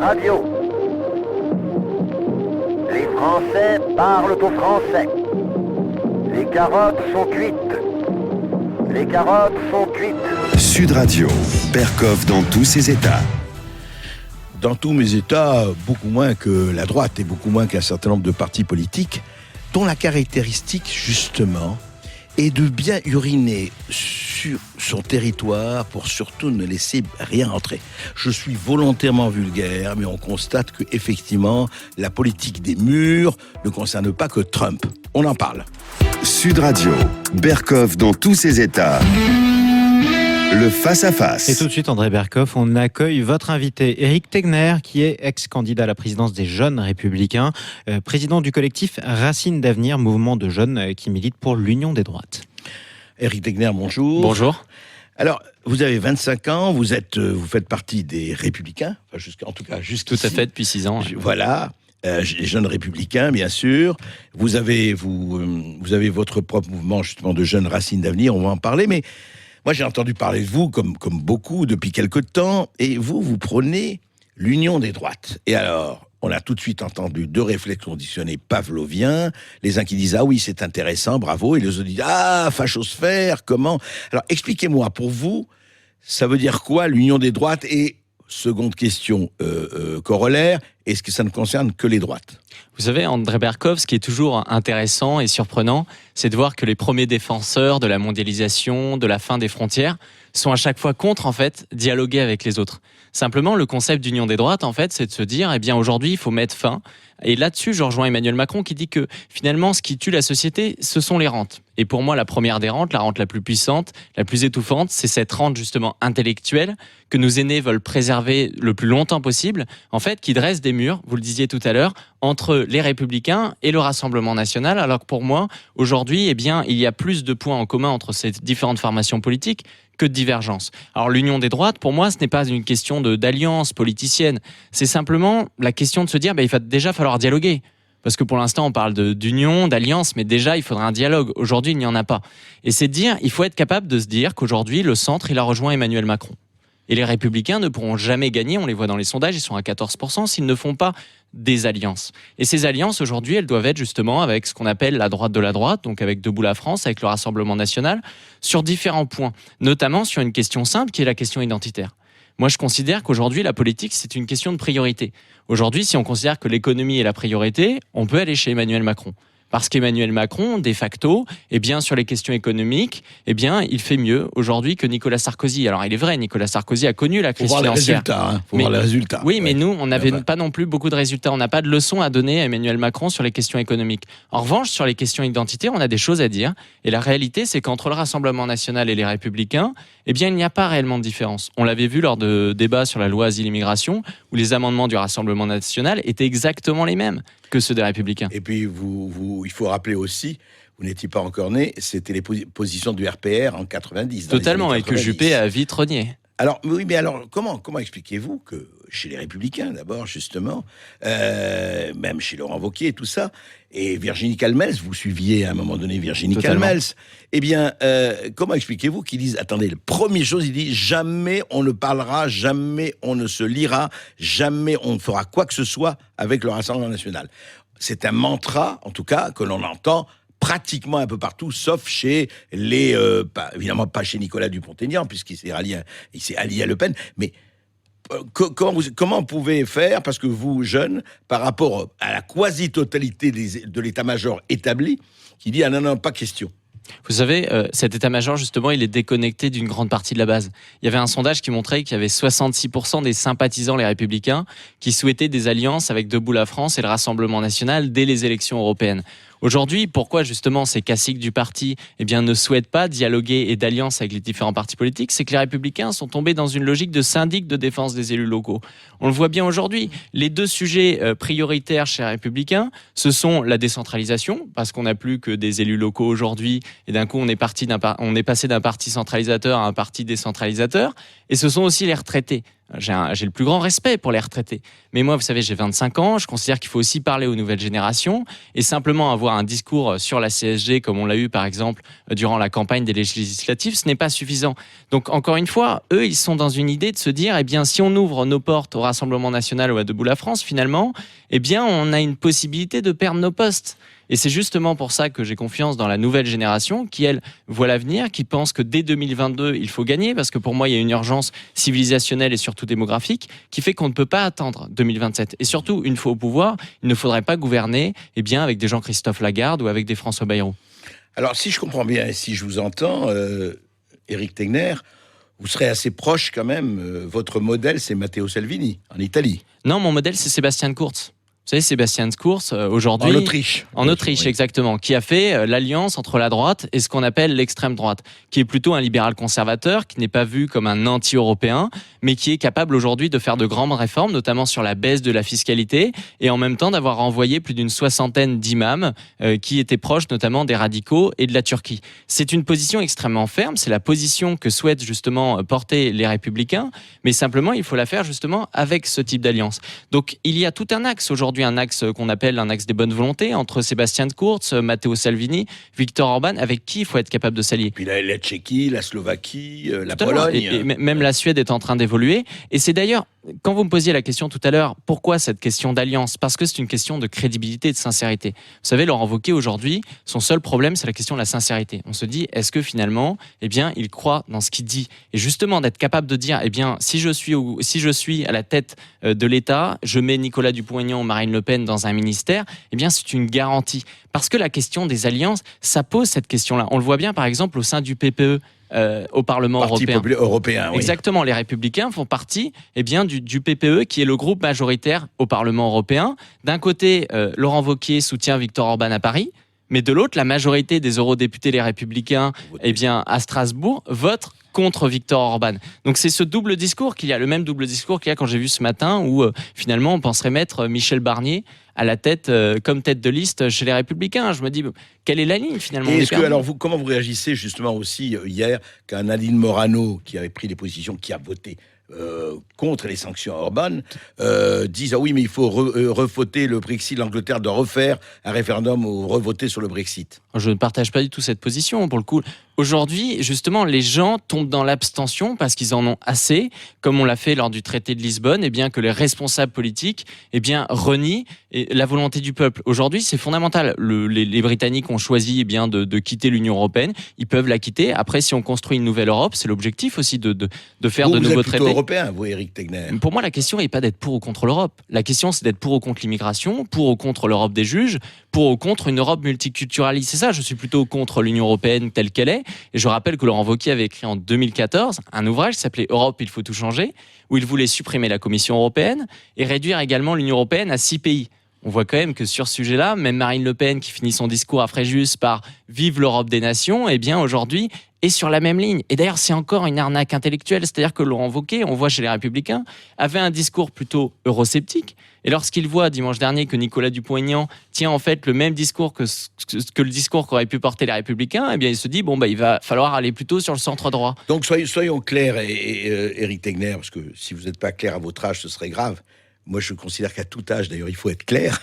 Radio. Les Français parlent aux Français. Les carottes sont cuites. Les carottes sont cuites. Sud Radio, Berkoff dans tous ses états. Dans tous mes états, beaucoup moins que la droite et beaucoup moins qu'un certain nombre de partis politiques, dont la caractéristique, justement, est de bien uriner sur son territoire pour surtout ne laisser rien entrer. Je suis volontairement vulgaire, mais on constate que effectivement, la politique des murs ne concerne pas que Trump. On en parle. Sud Radio, Berkoff dans tous ses états. Le face-à-face. Et tout de suite, André Berkoff, on accueille votre invité, Éric Tegner, qui est ex-candidat à la présidence des Jeunes Républicains, président du collectif Racines d'Avenir, mouvement de jeunes qui milite pour l'union des droites. Éric Tegner, bonjour. Bonjour. Alors, vous avez 25 ans, vous faites partie des Républicains, enfin, en tout cas jusqu'ici. Tout à fait, depuis 6 ans. Ouais. Voilà. Les Jeunes Républicains, bien sûr. Vous avez votre propre mouvement, justement, de jeunes Racines d'Avenir, on va en parler, mais moi, j'ai entendu parler de vous, comme beaucoup, depuis quelque temps, et vous prônez l'union des droites. Et alors, on a tout de suite entendu deux réflexes conditionnés pavloviens, les uns qui disent « Ah oui, c'est intéressant, bravo », et les autres disent « Ah, fachosphère, comment ?» Alors, expliquez-moi, pour vous, ça veut dire quoi, l'union des droites? Et, seconde question corollaire, est-ce que ça ne concerne que les droites? Vous savez, André Berkoff, ce qui est toujours intéressant et surprenant, c'est de voir que les premiers défenseurs de la mondialisation, de la fin des frontières, sont à chaque fois contre, en fait, dialoguer avec les autres. Simplement, le concept d'union des droites, en fait, c'est de se dire, eh bien, aujourd'hui, il faut mettre fin. Et là-dessus, je rejoins Emmanuel Macron qui dit que, finalement, ce qui tue la société, ce sont les rentes. Et pour moi, la première des rentes, la rente la plus puissante, la plus étouffante, c'est cette rente, justement, intellectuelle, que nos aînés veulent préserver le plus longtemps possible, en fait, qui dresse des murs, vous le disiez tout à l'heure, entre les Républicains et le Rassemblement national, alors que pour moi, aujourd'hui, eh bien, il y a plus de points en commun entre ces différentes formations politiques que de divergences. Alors l'union des droites, pour moi, ce n'est pas une question d'alliance politicienne, c'est simplement la question de se dire, il va déjà falloir dialoguer. Parce que pour l'instant, on parle d'union, d'alliance, mais déjà, il faudra un dialogue. Aujourd'hui, il n'y en a pas. Et c'est de dire, il faut être capable de se dire qu'aujourd'hui, le centre, il a rejoint Emmanuel Macron. Et les Républicains ne pourront jamais gagner, on les voit dans les sondages, ils sont à 14%, s'ils ne font pas des alliances. Et ces alliances, aujourd'hui, elles doivent être justement avec ce qu'on appelle la droite de la droite, donc avec Debout la France, avec le Rassemblement national, sur différents points, notamment sur une question simple qui est la question identitaire. Moi, je considère qu'aujourd'hui, la politique, c'est une question de priorité. Aujourd'hui, si on considère que l'économie est la priorité, on peut aller chez Emmanuel Macron. Parce qu'Emmanuel Macron, de facto, eh bien, sur les questions économiques, eh bien, il fait mieux aujourd'hui que Nicolas Sarkozy. Alors, il est vrai, Nicolas Sarkozy a connu la crise financière. Faut voir les résultats. Oui, mais nous, on n'avait pas non plus beaucoup de résultats. On n'a pas de leçons à donner à Emmanuel Macron sur les questions économiques. En revanche, sur les questions identitaires, on a des choses à dire. Et la réalité, c'est qu'entre le Rassemblement national et les Républicains, eh bien, il n'y a pas réellement de différence. On l'avait vu lors de débats sur la loi Asile-Immigration, où les amendements du Rassemblement national étaient exactement les mêmes que ceux des Républicains. Et puis, il faut rappeler aussi, vous n'étiez pas encore né, c'était les positions du RPR en 90. Totalement, et que Juppé a vite renié. Alors, oui, mais alors, comment expliquez-vous que chez les Républicains, d'abord, justement, même chez Laurent Wauquiez et tout ça, et Virginie Calmels, vous suiviez à un moment donné Virginie Calmels, eh bien, comment expliquez-vous qu'ils disent, attendez, la première chose, il dit, jamais on ne parlera, jamais on ne se lira, jamais on ne fera quoi que ce soit avec le Rassemblement national. C'est un mantra, en tout cas, que l'on entend pratiquement un peu partout, sauf chez les... évidemment pas chez Nicolas Dupont-Aignan, puisqu'il s'est allié à Le Pen, mais comment vous pouvez faire, parce que vous, jeunes, par rapport à la quasi-totalité de l'état-major établi, qui dit « Ah non, pas question ». Vous savez, cet état-major, justement, il est déconnecté d'une grande partie de la base. Il y avait un sondage qui montrait qu'il y avait 66% des sympathisants, les Républicains, qui souhaitaient des alliances avec Debout la France et le Rassemblement national dès les élections européennes. Aujourd'hui, pourquoi justement ces caciques du parti ne souhaitent pas dialoguer et d'alliance avec les différents partis politiques? C'est que les Républicains sont tombés dans une logique de syndic de défense des élus locaux. On le voit bien aujourd'hui. Les deux sujets prioritaires chez les Républicains, ce sont la décentralisation, parce qu'on n'a plus que des élus locaux aujourd'hui, et d'un coup on est passé d'un parti centralisateur à un parti décentralisateur, et ce sont aussi les retraités. j'ai le plus grand respect pour les retraités. Mais moi, vous savez, j'ai 25 ans, je considère qu'il faut aussi parler aux nouvelles générations et simplement avoir un discours sur la CSG comme on l'a eu par exemple durant la campagne des législatives, ce n'est pas suffisant. Donc encore une fois, eux, ils sont dans une idée de se dire, eh bien, si on ouvre nos portes au Rassemblement national ou à Debout la France, finalement, eh bien, on a une possibilité de perdre nos postes. Et c'est justement pour ça que j'ai confiance dans la nouvelle génération qui, elle, voit l'avenir, qui pense que dès 2022, il faut gagner, parce que pour moi, il y a une urgence civilisationnelle et surtout démographique qui fait qu'on ne peut pas attendre 2027. Et surtout, une fois au pouvoir, il ne faudrait pas gouverner avec des Jean-Christophe Lagarde ou avec des François Bayrou. Alors, si je comprends bien et si je vous entends, Éric Tegner, vous serez assez proche quand même. Votre modèle, c'est Matteo Salvini, en Italie. Non, mon modèle, c'est Sébastien Kurz. Vous savez, Sébastien Kurz, aujourd'hui... En Autriche. En Autriche, oui. Exactement. Qui a fait l'alliance entre la droite et ce qu'on appelle l'extrême droite, qui est plutôt un libéral conservateur, qui n'est pas vu comme un anti-européen, mais qui est capable aujourd'hui de faire de grandes réformes, notamment sur la baisse de la fiscalité, et en même temps d'avoir envoyé plus d'une 60aine d'imams qui étaient proches notamment des radicaux et de la Turquie. C'est une position extrêmement ferme, c'est la position que souhaitent justement porter les Républicains, mais simplement il faut la faire justement avec ce type d'alliance. Donc il y a tout un axe aujourd'hui, un axe qu'on appelle un axe des bonnes volontés entre Sébastien Kurz, Matteo Salvini, Viktor Orban, avec qui il faut être capable de s'allier. Puis la Tchéquie, la Slovaquie, la Pologne. Et même la Suède est en train d'évoluer. Et c'est d'ailleurs, quand vous me posiez la question tout à l'heure, pourquoi cette question d'alliance ? Parce que c'est une question de crédibilité et de sincérité. Vous savez, Laurent Wauquiez, aujourd'hui, son seul problème, c'est la question de la sincérité. On se dit, est-ce que finalement, il croit dans ce qu'il dit ? Et justement, d'être capable de dire, si je suis à la tête de l'État, je mets Nicolas Dupont-Aignan ou Marine Le Pen dans un ministère, c'est une garantie. Parce que la question des alliances, ça pose cette question-là. On le voit bien, par exemple, au sein du PPE. Au Parlement européen. Oui. Exactement, les Républicains font partie du PPE, qui est le groupe majoritaire au Parlement européen. D'un côté, Laurent Wauquiez soutient Viktor Orban à Paris, mais de l'autre, la majorité des eurodéputés, les Républicains, à Strasbourg, votent contre Viktor Orban. Donc c'est ce double discours qu'il y a, le même double discours qu'il y a quand j'ai vu ce matin où finalement on penserait mettre Michel Barnier à la tête, comme tête de liste chez les Républicains. Je me dis, quelle est la ligne finalement ? Comment vous réagissez justement aussi hier qu'un Nadine Morano qui avait pris des positions, qui a voté contre les sanctions à Orban, disent oui, mais il faut revoter le Brexit, l'Angleterre doit refaire un référendum ou revoter sur le Brexit. Je ne partage pas du tout cette position. Pour le coup, aujourd'hui, justement, les gens tombent dans l'abstention parce qu'ils en ont assez, comme on l'a fait lors du traité de Lisbonne, que les responsables politiques renient la volonté du peuple. Aujourd'hui, c'est fondamental. Les Britanniques ont choisi de quitter l'Union européenne. Ils peuvent la quitter. Après, si on construit une nouvelle Europe, c'est l'objectif aussi de faire de nouveaux traités. Vous êtes plutôt européen, vous, Éric Tegner. Pour moi, la question n'est pas d'être pour ou contre l'Europe. La question, c'est d'être pour ou contre l'immigration, pour ou contre l'Europe des juges, pour ou contre une Europe multiculturaliste. C'est ça, je suis plutôt contre l'Union européenne telle qu'elle est. Et je rappelle que Laurent Wauquiez avait écrit en 2014 un ouvrage qui s'appelait « Europe, il faut tout changer », où il voulait supprimer la Commission européenne et réduire également l'Union européenne à 6 pays. On voit quand même que sur ce sujet-là, même Marine Le Pen, qui finit son discours à Fréjus par « Vive l'Europe des nations », aujourd'hui, est sur la même ligne. Et d'ailleurs, c'est encore une arnaque intellectuelle. C'est-à-dire que Laurent Wauquiez, on voit chez les Républicains, avait un discours plutôt eurosceptique. Et lorsqu'il voit dimanche dernier que Nicolas Dupont-Aignan tient en fait le même discours que le discours qu'auraient pu porter les Républicains, il se dit il va falloir aller plutôt sur le centre droit. Donc soyons clairs, Éric Tegner, parce que si vous n'êtes pas clair à votre âge, ce serait grave. Moi, je considère qu'à tout âge, d'ailleurs, il faut être clair.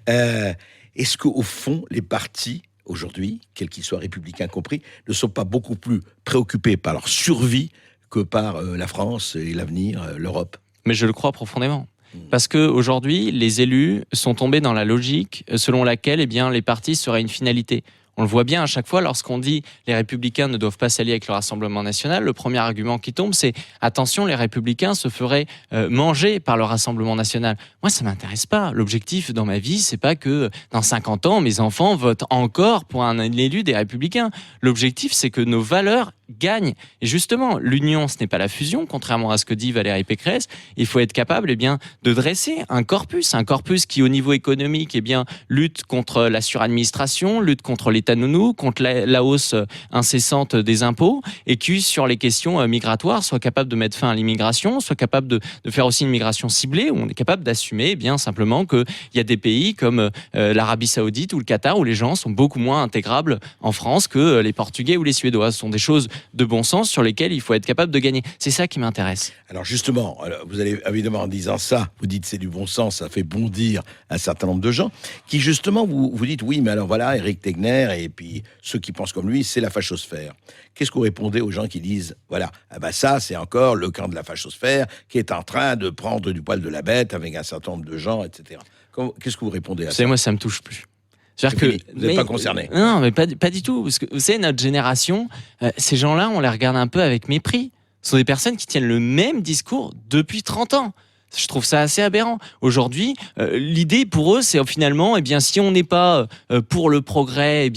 Est-ce qu'au fond, les partis aujourd'hui, quels qu'ils soient, républicains compris, ne sont pas beaucoup plus préoccupés par leur survie que par la France et l'avenir, l'Europe ? Mais je le crois profondément. Parce qu'aujourd'hui, les élus sont tombés dans la logique selon laquelle les partis seraient une finalité. On le voit bien à chaque fois lorsqu'on dit les Républicains ne doivent pas s'allier avec le Rassemblement national. Le premier argument qui tombe, c'est attention, les Républicains se feraient manger par le Rassemblement national. Moi, ça m'intéresse pas. L'objectif dans ma vie, c'est pas que dans 50 ans, mes enfants votent encore pour un élu des Républicains. L'objectif, c'est que nos valeurs gagnent. Et justement, l'union, ce n'est pas la fusion, contrairement à ce que dit Valérie Pécresse. Il faut être capable de dresser un corpus qui, au niveau économique, lutte contre la suradministration, lutte contre l'État nounou, contre la hausse incessante des impôts, et qui, sur les questions migratoires, soit capable de mettre fin à l'immigration, soit capable de faire aussi une migration ciblée, où on est capable d'assumer simplement qu'il y a des pays comme l'Arabie Saoudite ou le Qatar, où les gens sont beaucoup moins intégrables en France que les Portugais ou les Suédois. Ce sont des choses de bon sens sur lesquels il faut être capable de gagner. C'est ça qui m'intéresse. Alors justement, vous allez évidemment en disant ça, vous dites c'est du bon sens, ça fait bondir un certain nombre de gens qui justement vous dites oui, mais alors voilà, Éric Tegner et puis ceux qui pensent comme lui, c'est la fachosphère. Qu'est-ce que vous répondez aux gens qui disent voilà, ah ben ça c'est encore le camp de la fachosphère qui est en train de prendre du poil de la bête avec un certain nombre de gens, etc. Qu'est-ce que vous répondez à ça? Moi, ça me touche plus. C'est-à-dire que vous n'êtes pas concerné. Non, mais pas du tout. Parce que vous savez, notre génération, ces gens-là, on les regarde un peu avec mépris. Ce sont des personnes qui tiennent le même discours depuis 30 ans. Je trouve ça assez aberrant. Aujourd'hui, l'idée pour eux, c'est finalement, si on n'est pas pour le progrès,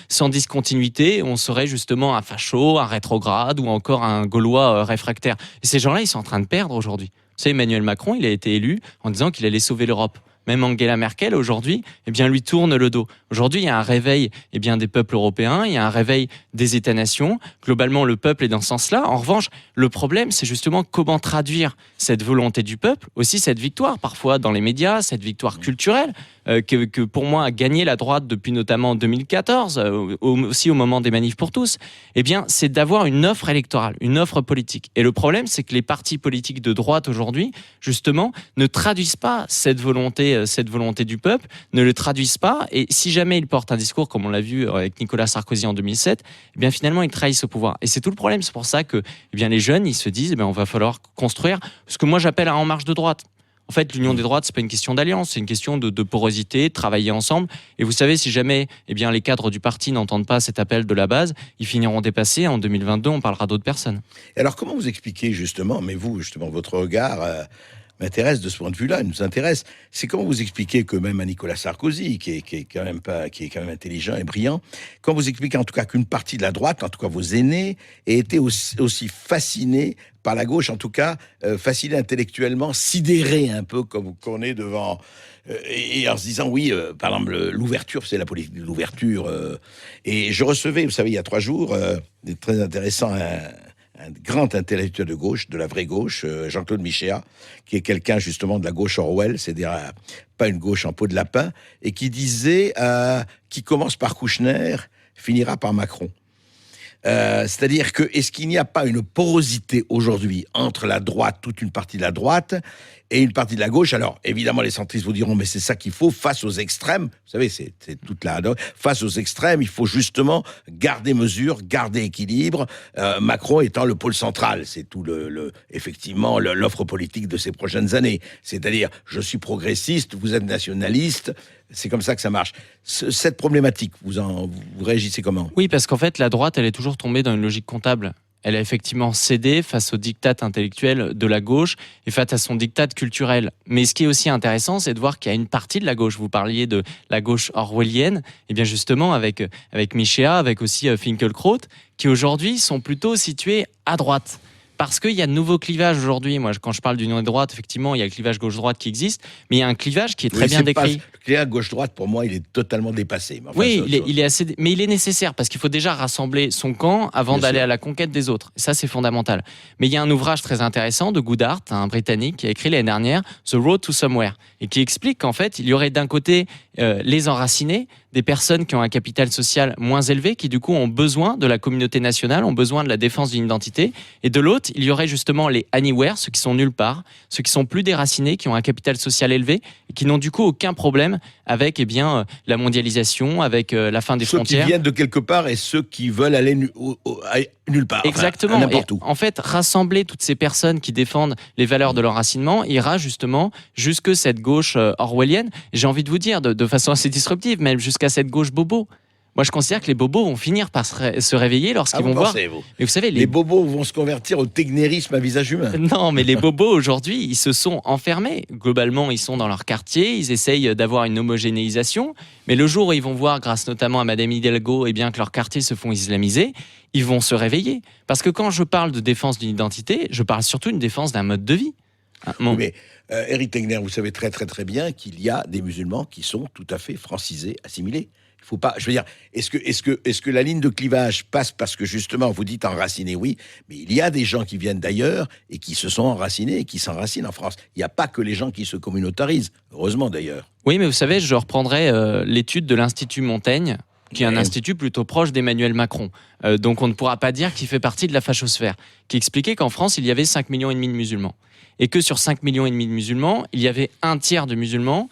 sans discontinuité, on serait justement un facho, un rétrograde ou encore un Gaulois réfractaire. Et ces gens-là, ils sont en train de perdre aujourd'hui. Vous savez, Emmanuel Macron, il a été élu en disant qu'il allait sauver l'Europe. Même Angela Merkel, aujourd'hui, lui tourne le dos. Aujourd'hui, il y a un réveil des peuples européens, il y a un réveil des États-nations. Globalement, le peuple est dans ce sens-là. En revanche, le problème, c'est justement comment traduire cette volonté du peuple, aussi cette victoire, parfois dans les médias, cette victoire culturelle, que pour moi a gagné la droite depuis notamment 2014, aussi au moment des manifs pour tous, c'est d'avoir une offre électorale, une offre politique. Et le problème, c'est que les partis politiques de droite aujourd'hui, justement, ne traduisent pas cette volonté du peuple, ne le traduisent pas. Et si jamais ils portent un discours, comme on l'a vu avec Nicolas Sarkozy en 2007, finalement, ils trahissent au pouvoir. Et c'est tout le problème. C'est pour ça que les jeunes, ils se disent, on va falloir construire ce que moi j'appelle un en marche de droite. En fait, l'union des droites, c'est pas une question d'alliance, c'est une question de porosité, de travailler ensemble. Et vous savez, si jamais les cadres du parti n'entendent pas cet appel de la base, ils finiront dépassés. En 2022, on parlera d'autres personnes. Et alors, comment vous expliquez justement, mais vous, justement, votre regard m'intéresse de ce point de vue-là, il nous intéresse, c'est comment vous expliquez que même à Nicolas Sarkozy, qui est quand même intelligent et brillant, comment vous expliquez en tout cas qu'une partie de la droite, en tout cas vos aînés, ait été aussi fascinés par la gauche, en tout cas fascinés intellectuellement, sidérés un peu comme qu'on est devant, et en se disant oui, par exemple l'ouverture, c'est la politique de l'ouverture, et je recevais, vous savez, il y a 3 jours, très intéressant, un grand intellectuel de gauche, de la vraie gauche, Jean-Claude Michéa, qui est quelqu'un justement de la gauche Orwell, c'est-à-dire pas une gauche en peau de lapin, et qui disait qui commence par Kouchner, finira par Macron. C'est-à-dire que est-ce qu'il n'y a pas une porosité aujourd'hui entre la droite, toute une partie de la droite, et une partie de la gauche? Alors, évidemment, les centristes vous diront, mais c'est ça qu'il faut face aux extrêmes. Vous savez, c'est toute la... Face aux extrêmes, il faut justement garder mesure, garder équilibre. Macron étant le pôle central, c'est tout effectivement, l'offre politique de ces prochaines années. C'est-à-dire, je suis progressiste, vous êtes nationaliste. C'est comme ça que ça marche. Cette problématique, vous réagissez comment? Oui, parce qu'en fait, la droite, elle est toujours tombée dans une logique comptable. Elle a effectivement cédé face au diktat intellectuel de la gauche et face à son diktat culturel. Mais ce qui est aussi intéressant, c'est de voir qu'il y a une partie de la gauche. Vous parliez de la gauche orwellienne, et bien justement avec Michéa, avec aussi Finkielkraut, qui aujourd'hui sont plutôt situés à droite. Parce qu'il y a de nouveaux clivages aujourd'hui. Moi, quand je parle d'union des droites, effectivement, il y a le clivage gauche-droite qui existe, mais il y a un clivage qui est très bien décrit. Le clivage gauche-droite, pour moi, il est totalement dépassé. Mais enfin, oui, il est assez, mais il est nécessaire parce qu'il faut déjà rassembler son camp avant d'aller à la conquête des autres. Et ça, c'est fondamental. Mais il y a un ouvrage très intéressant de Goodhart, un Britannique, qui a écrit l'année dernière The Road to Somewhere, et qui explique qu'en fait, il y aurait d'un côté les enracinés, des personnes qui ont un capital social moins élevé, qui du coup ont besoin de la communauté nationale, ont besoin de la défense d'une identité. Et de l'autre, il y aurait justement les anywhere, ceux qui sont nulle part, ceux qui sont plus déracinés, qui ont un capital social élevé et qui n'ont du coup aucun problème avec la mondialisation, avec la fin des frontières. Ceux qui viennent de quelque part et ceux qui veulent aller nulle part. Exactement. Enfin, n'importe où. En fait, rassembler toutes ces personnes qui défendent les valeurs de l'enracinement ira justement jusque cette gauche orwellienne. J'ai envie de vous dire, de façon assez disruptive, même jusqu'à cette gauche bobo. Moi, je considère que les bobos vont finir par se réveiller lorsqu'ils vont voir. Vous. Mais vous savez, les bobos vont se convertir au tegnérisme à visage humain. Non, mais les bobos aujourd'hui, ils se sont enfermés. Globalement, ils sont dans leur quartier, ils essayent d'avoir une homogénéisation. Mais le jour où ils vont voir, grâce notamment à Madame Hidalgo, que leurs quartiers se font islamiser, ils vont se réveiller. Parce que quand je parle de défense d'une identité, je parle surtout d'une défense d'un mode de vie. Oui, mais Éric Tegner, vous savez très très très bien qu'il y a des musulmans qui sont tout à fait francisés, assimilés. Il faut pas. Je veux dire, est-ce que la ligne de clivage passe parce que justement vous dites enraciné, oui, mais il y a des gens qui viennent d'ailleurs et qui se sont enracinés et qui s'enracinent en France. Il n'y a pas que les gens qui se communautarisent, heureusement d'ailleurs. Oui, mais vous savez, je reprendrai l'étude de l'Institut Montaigne, qui est un institut plutôt proche d'Emmanuel Macron. Donc on ne pourra pas dire qu'il fait partie de la fachosphère, qui expliquait qu'en France, il y avait 5,5 millions de musulmans. Et que sur 5,5 millions de musulmans, il y avait un tiers de musulmans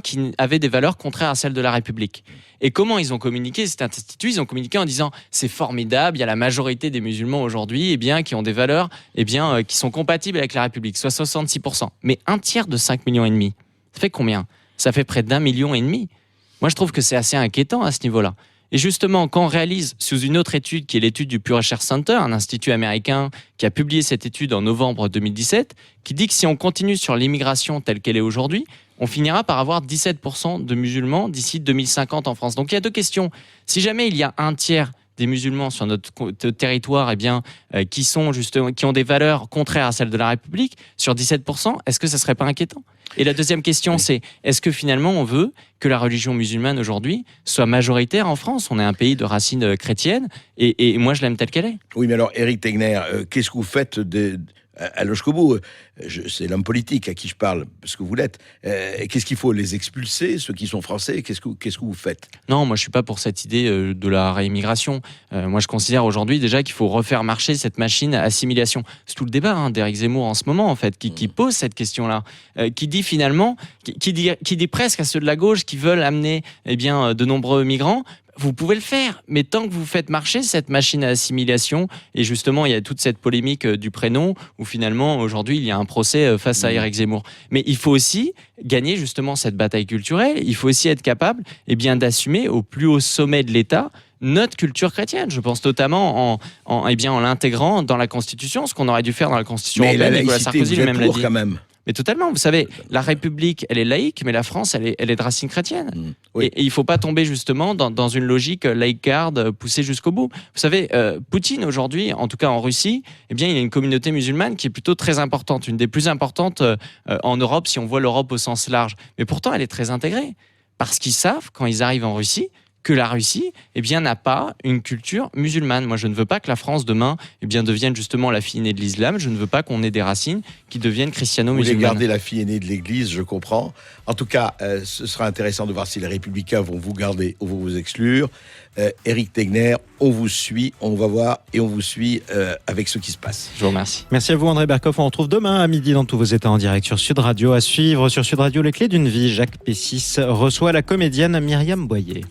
qui avaient des valeurs contraires à celles de la République. Et comment ils ont communiqué, cet institut? Ils ont communiqué en disant c'est formidable, il y a la majorité des musulmans aujourd'hui qui ont des valeurs qui sont compatibles avec la République, soit 66%. Mais un tiers de 5,5 millions, ça fait combien? Ça fait près d'1,5 million. Moi, je trouve que c'est assez inquiétant à ce niveau-là. Et justement, quand on réalise sous une autre étude, qui est l'étude du Pew Research Center, un institut américain qui a publié cette étude en novembre 2017, qui dit que si on continue sur l'immigration telle qu'elle est aujourd'hui, on finira par avoir 17% de musulmans d'ici 2050 en France. Donc il y a deux questions. Si jamais il y a un tiers des musulmans sur notre territoire qui ont des valeurs contraires à celles de la République, sur 17%, est-ce que ça ne serait pas inquiétant? Et la deuxième question, c'est est-ce que finalement on veut que la religion musulmane aujourd'hui soit majoritaire en France? On est un pays de racines chrétiennes et moi je l'aime telle qu'elle est. Oui, mais alors Éric Tegner, qu'est-ce que vous faites à Loge-Cobo, c'est l'homme politique à qui je parle, parce que vous l'êtes. Qu'est-ce qu'il faut? Les expulser, ceux qui sont français? Qu'est-ce que vous faites? Non, moi je suis pas pour cette idée de la réimmigration. Moi je considère aujourd'hui déjà qu'il faut refaire marcher cette machine à assimilation. C'est tout le débat d'Éric Zemmour en ce moment, en fait, qui pose cette question-là, qui dit finalement, qui dit presque à ceux de la gauche qui veulent amener de nombreux migrants. Vous pouvez le faire, mais tant que vous faites marcher cette machine à assimilation, et justement il y a toute cette polémique du prénom, où finalement aujourd'hui il y a un procès face à Éric Zemmour. Mais il faut aussi gagner justement cette bataille culturelle, il faut aussi être capable d'assumer au plus haut sommet de l'État notre culture chrétienne. Je pense notamment en l'intégrant dans la Constitution, ce qu'on aurait dû faire dans la Constitution européenne. Nicolas Sarkozy lui-même l'a dit. Quand même. Mais totalement, vous savez, la République, elle est laïque, mais la France, elle est de racine chrétienne. Oui. Et il ne faut pas tomber justement dans une logique laïcarde poussée jusqu'au bout. Vous savez, Poutine aujourd'hui, en tout cas en Russie, il y a une communauté musulmane qui est plutôt très importante, une des plus importantes en Europe, si on voit l'Europe au sens large. Mais pourtant, elle est très intégrée. Parce qu'ils savent, quand ils arrivent en Russie, que la Russie n'a pas une culture musulmane. Moi, je ne veux pas que la France, demain, devienne justement la fille aînée de l'islam. Je ne veux pas qu'on ait des racines qui deviennent christiano-musulmanes. Vous voulez garder la fille aînée de l'Église, je comprends. En tout cas, ce sera intéressant de voir si les Républicains vont vous garder ou vont vous exclure. Éric Tegner, on vous suit, on va voir et on vous suit avec ce qui se passe. Je vous remercie. Merci à vous, André Berkoff. On retrouve demain à midi dans Tous vos états en direct sur Sud Radio. À suivre sur Sud Radio, Les Clés d'une vie. Jacques Pessis reçoit la comédienne Myriam Boyer.